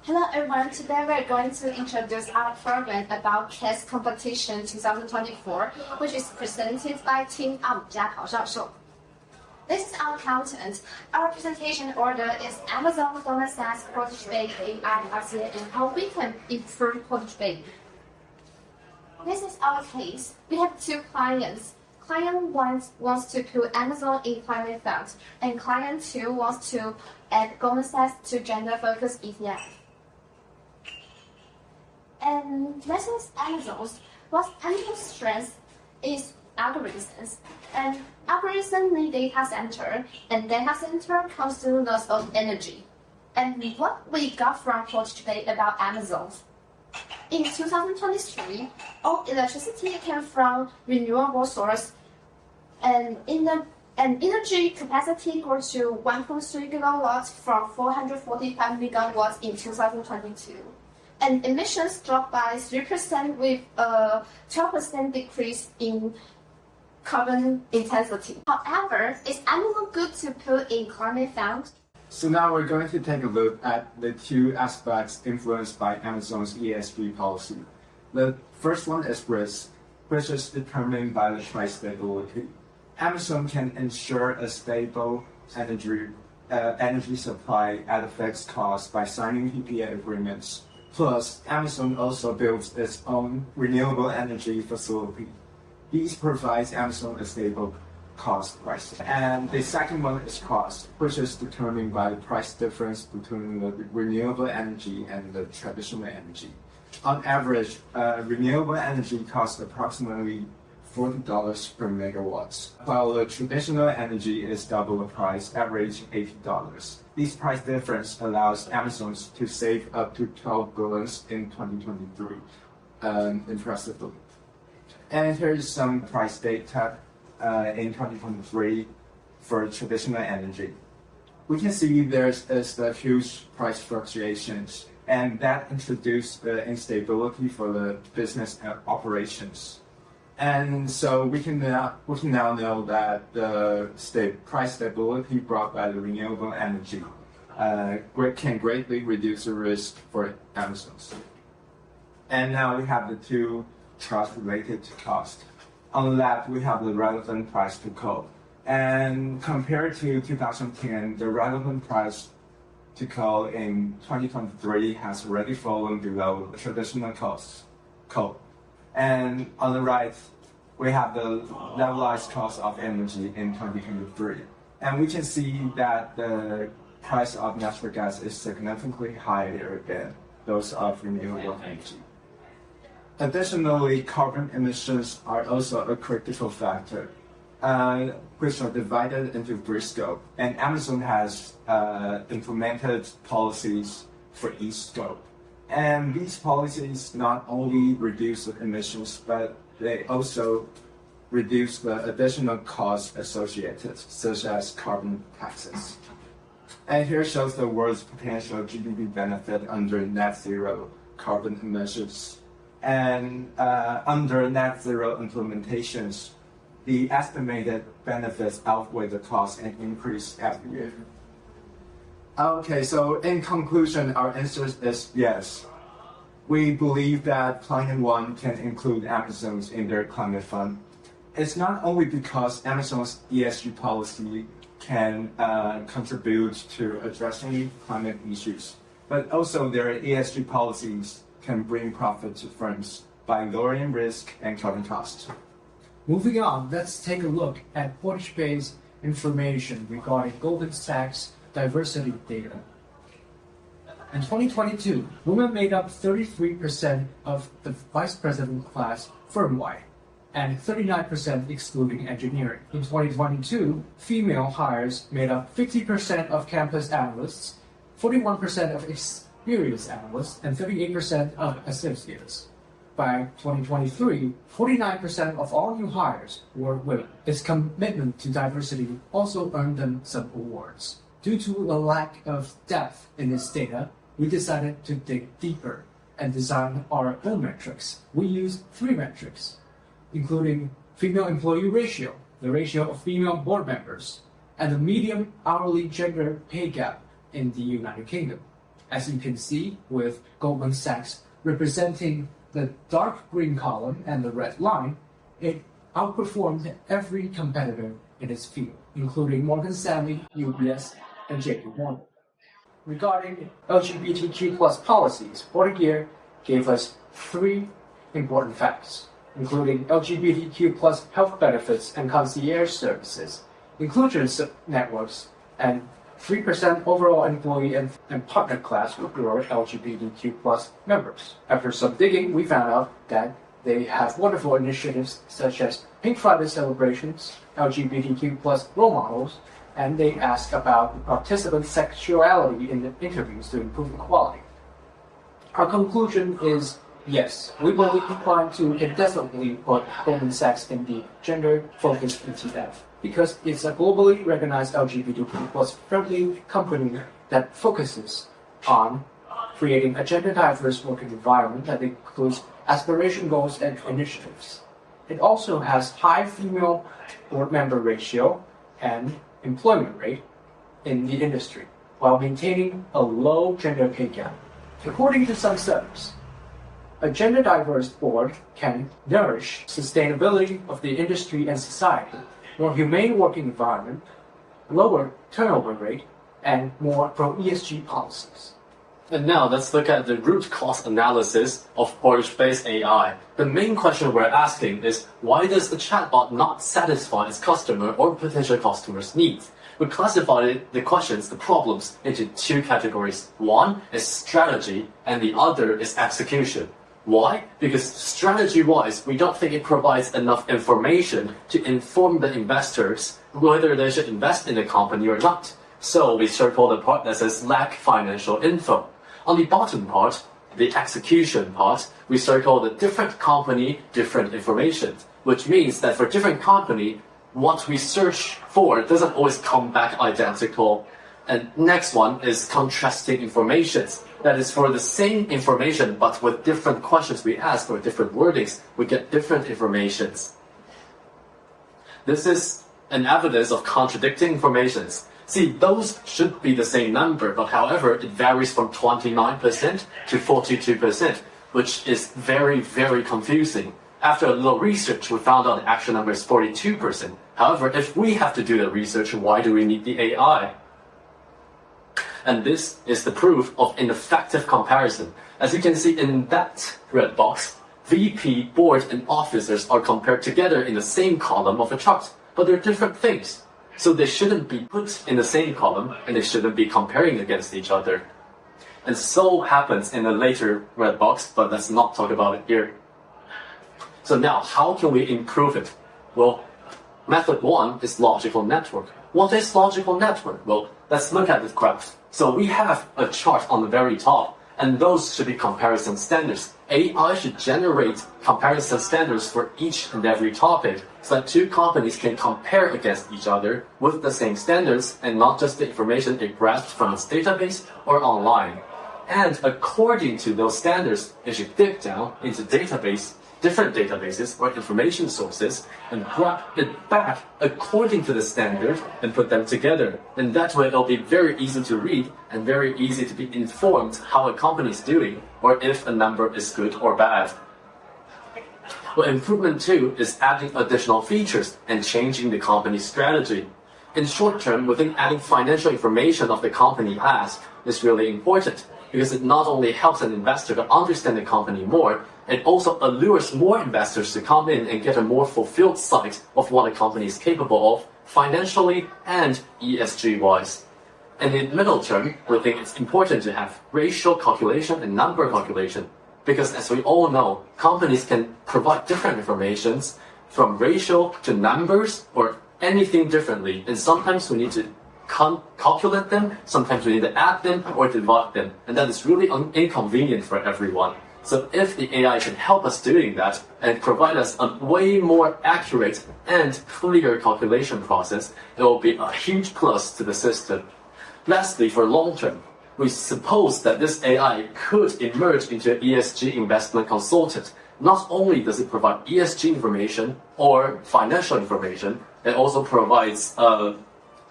Hello everyone, today we're going to introduce our program about CAS Competition 2024, which is presented by Team 奥米加咆哮兽. This is our content. Our presentation order is Amazon Goldman Sachs Portage Bay AI RCA and how we can improve Portage Bay. This is our case. We have two clients. Client 1 wants to put Amazon in climate fund, and client 2 wants to add Goldman Sachs to gender-focused ETF. And this is Amazon's. What Amazon's strength is algorithms. And algorithm need data center, and data center consume lots of energy. And what we got from Portage Bay about Amazon. In 2023, all electricity came from renewable source, and energy capacity grew to 1.3 gigawatts from 445 megawatts in 2022. And emissions dropped by 3% with a 12% decrease in carbon intensity. However, is Amazon good to put in climate fund? So now we're going to take a look at the two aspects influenced by Amazon's ESG policy. The first one is risk, which is determined by the price stability. Amazon can ensure a stable energy supply at a fixed cost by signing PPA agreements. Plus, Amazon also builds its own renewable energy facility. These provide Amazon a stable cost price. And the second one is cost, which is determined by the price difference between the renewable energy and the traditional energy. On average, renewable energy costs approximately $40 per megawatt, while the traditional energy is double the price, average $80. This price difference allows Amazon to save up to $12 billion in 2023, impressively. And here's some price data in 2023 for traditional energy. We can see there's the huge price fluctuations, and that introduced the instability for the business operations. And so we can now know that the price stability brought by the renewable energy can greatly reduce the risk for Amazon. And now we have the two charts related to cost. On the left, we have the relevant price to coal. And compared to 2010, the relevant price to coal in 2023 has already fallen below the traditional coal. And on the right, we have the levelized cost of energy in 2023. And we can see that the price of natural gas is significantly higher than those of renewable energy. Additionally, carbon emissions are also a critical factor, which are divided into three scopes. And Amazon has implemented policies for each scope. And these policies not only reduce the emissions, but they also reduce the additional costs associated, such as carbon taxes. And here shows the world's potential GDP benefit under net zero carbon emissions. And under net zero implementations, the estimated benefits outweigh the cost and increase every year. Okay, so in conclusion, our answer is yes. We believe that Client 1 can include Amazon in their climate fund. It's not only because Amazon's ESG policy can contribute to addressing climate issues, but also their ESG policies can bring profit to firms by lowering risk and carbon costs. Moving on, let's take a look at Portage Bay's information regarding Goldman Sachs diversity data. In 2022, women made up 33% of the vice president class firm-wide, and 39% excluding engineering. In 2022, female hires made up 50% of campus analysts, 41% of experienced analysts, and 38% of associates. By 2023, 49% of all new hires were women. Its commitment to diversity also earned them some awards. Due to a lack of depth in its data, we decided to dig deeper and design our own metrics. We used three metrics, including female employee ratio, the ratio of female board members, and the median hourly gender pay gap in the United Kingdom. as you can see with Goldman Sachs representing the dark green column and the red line, it outperformed every competitor in its field, including Morgan Stanley, UBS, and JP Morgan. Regarding LGBTQ plus policies, Portier gave us 3 important facts, including LGBTQ plus health benefits and concierge services, inclusion networks, and 3% overall employee and partner class who are LGBTQ plus members. After some digging, we found out that they have wonderful initiatives such as Pink Friday celebrations, LGBTQ plus role models, and they ask about participant sexuality in the interviews to improve equality. Our conclusion is yes, we will be inclined to indefinitely put Goldman Sachs in the gender-focused ETF because it's a globally recognized LGBTQ plus friendly company that focuses on creating a gender-diverse working environment that includes aspiration goals and initiatives. It also has high female board member ratio and employment rate in the industry, while maintaining a low gender pay gap. According to some studies, a gender-diverse board can nourish sustainability of the industry and society, more humane working environment, lower turnover rate, and more pro-ESG policies. And now let's look at the root cause analysis of Portage-based AI. The main question we're asking is, why does the chatbot not satisfy its customer or potential customers' needs? We classified the questions, the problems, into 2 categories. One is strategy, and the other is execution. Why? Because strategy-wise, we don't think it provides enough information to inform the investors whether they should invest in the company or not. So we circle the part that says lack financial info. On the bottom part, the execution part, we circle the different company, different information, which means that for different company, what we search for doesn't always come back identical. And next one is contrasting informations. That is for the same information, but with different questions we ask or different wordings, we get different informations. This is an evidence of contradicting informations. See, those should be the same number, but however, it varies from 29% to 42%, which is very, very confusing. After a little research, we found out the actual number is 42%. However, if we have to do the research, why do we need the AI? And this is the proof of ineffective comparison. As you can see in that red box, VP, board, and officers are compared together in the same column of a chart, but they're different things. So they shouldn't be put in the same column, and they shouldn't be comparing against each other. And so happens in a later red box, but let's not talk about it here. So now, how can we improve it? Well, method 1 is logical network. What is logical network? Well, let's look at this graph. So we have a chart on the very top, and those should be comparison standards. AI should generate comparison standards for each and every topic, so that 2 companies can compare against each other with the same standards and not just the information it grasped from its database or online. And according to those standards, it should dig down into different databases or information sources and grab it back according to the standard and put them together. And that way it'll be very easy to read and very easy to be informed how a company is doing or if a number is good or bad. Well, improvement 2 is adding additional features and changing the company's strategy. In short term, we think adding financial information of the company has is really important because it not only helps an investor to understand the company more, it also allures more investors to come in and get a more fulfilled sight of what a company is capable of financially and ESG-wise. And in middle term, we think it's important to have ratio calculation and number calculation because as we all know, companies can provide different informations from ratio to numbers or anything differently, and sometimes we need to calculate them, sometimes we need to add them or divide them, and that is really inconvenient for everyone. So if the AI can help us doing that and provide us a way more accurate and clear calculation process, it will be a huge plus to the system. Lastly, for long term, we suppose that this AI could emerge into an ESG investment consultant. Not only does it provide ESG information or financial information, it also provides a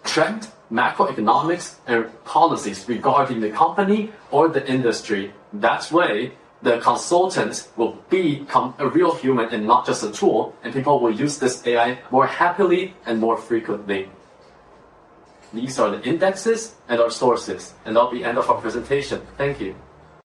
trend macroeconomics and policies regarding the company or the industry. That way, the consultant will become a real human and not just a tool, and people will use this AI more happily and more frequently. These are the indexes and our sources, and that'll be the end of our presentation. Thank you.